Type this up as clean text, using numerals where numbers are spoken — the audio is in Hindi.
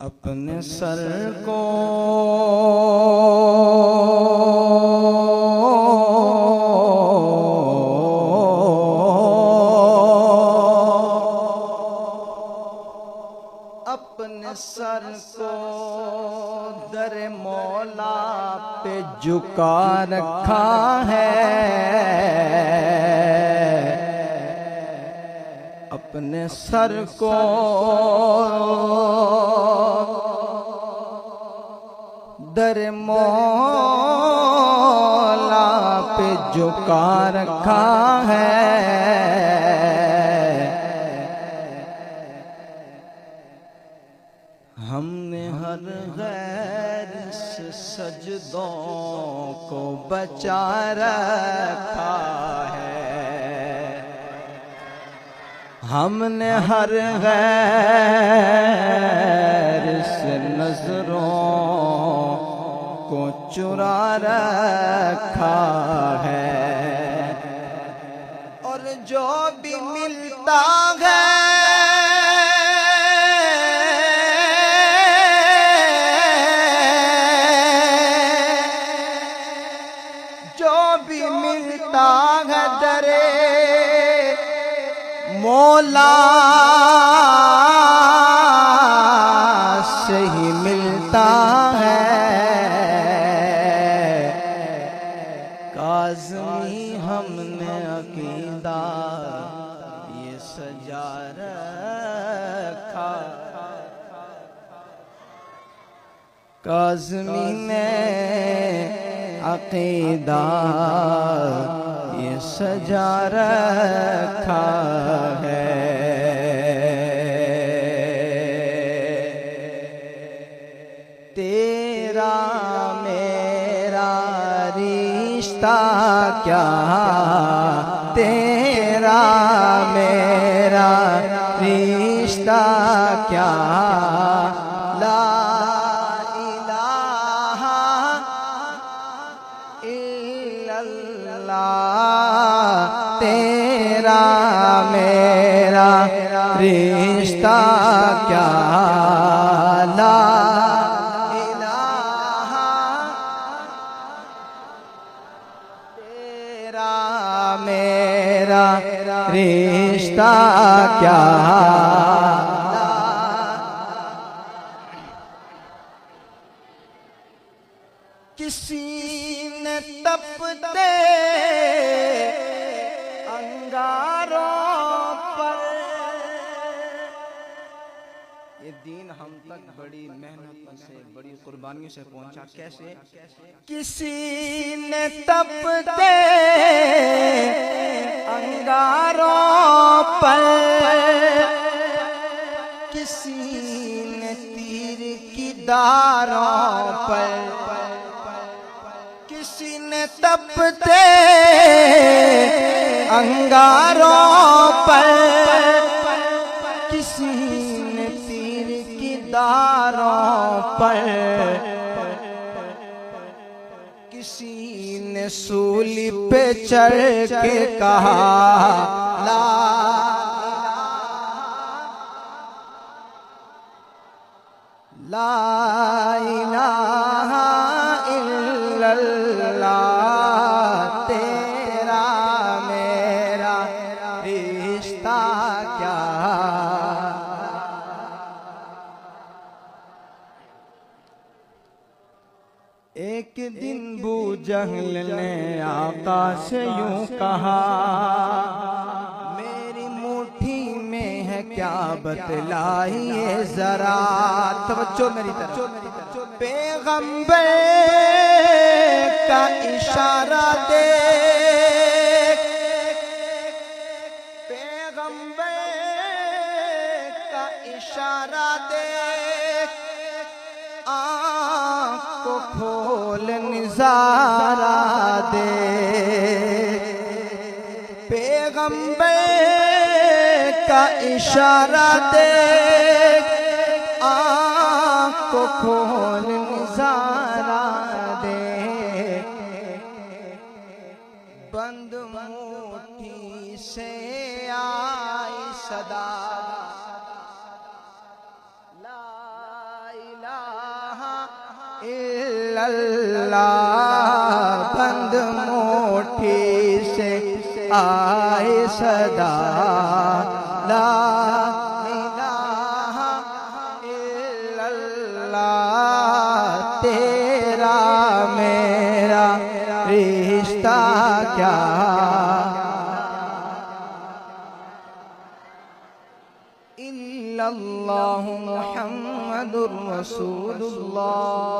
अपने सर को अपने सर को दर मौला पे झुका रखा है। अपने सर को दर मौला पे झुका रखा है। हमने हर गैर से सजदों को बचा रखा है। हमने हर गैर से नजरों को चुरा रखा है। और जो भी मिलता है दरे मौला से ही मिलता है। काज़मी हमने अकीदा ये सजा रखा। काज़मी ने अकीदा ये सजा रखा है। तेरा मेरा रिश्ता क्या, तेरा मेरा रिश्ता क्या, ला तेरा मेरा रिश्ता क्या, ला इलाहा तेरा मेरा रिश्ता क्या। किसी ने तपते अंगारों पर ये दीन हम तक बड़ी मेहनत से बड़ी कुर्बानियों से पहुंचा। कैसे? किसी ने तपते अंगारों पर, किसी ने तीर की धारों पर, किसी ने तपते अंगारों पर, किसी ने तीर की धारों पर, किसी ने सूली पे चढ़ के कहा ला ला इलाहा इल्लल्लाह। तेरा मेरा रिश्ता क्या। एक दिन बू जहल ने आका से यूं कहा, मेरी मुट्ठी में है क्या बतलाइए जरा। तवज्जो मेरी तरफ। पैगंबर का इशारा दे, पैगंबर का इशारा दे, आँख को खोल निजारा दे। पैगंबर का इशारा दे, आँख को खोल निजारा दे। बंद मुट्ठी से आई सदा, ला इल्लल्लाह बंद मोठी से आए सदा ला इलाहा इल्लल्लाह तेरा मेरा रिश्ता क्या इल्लल्लाहु मुहम्मदुर रसूलुल्लाह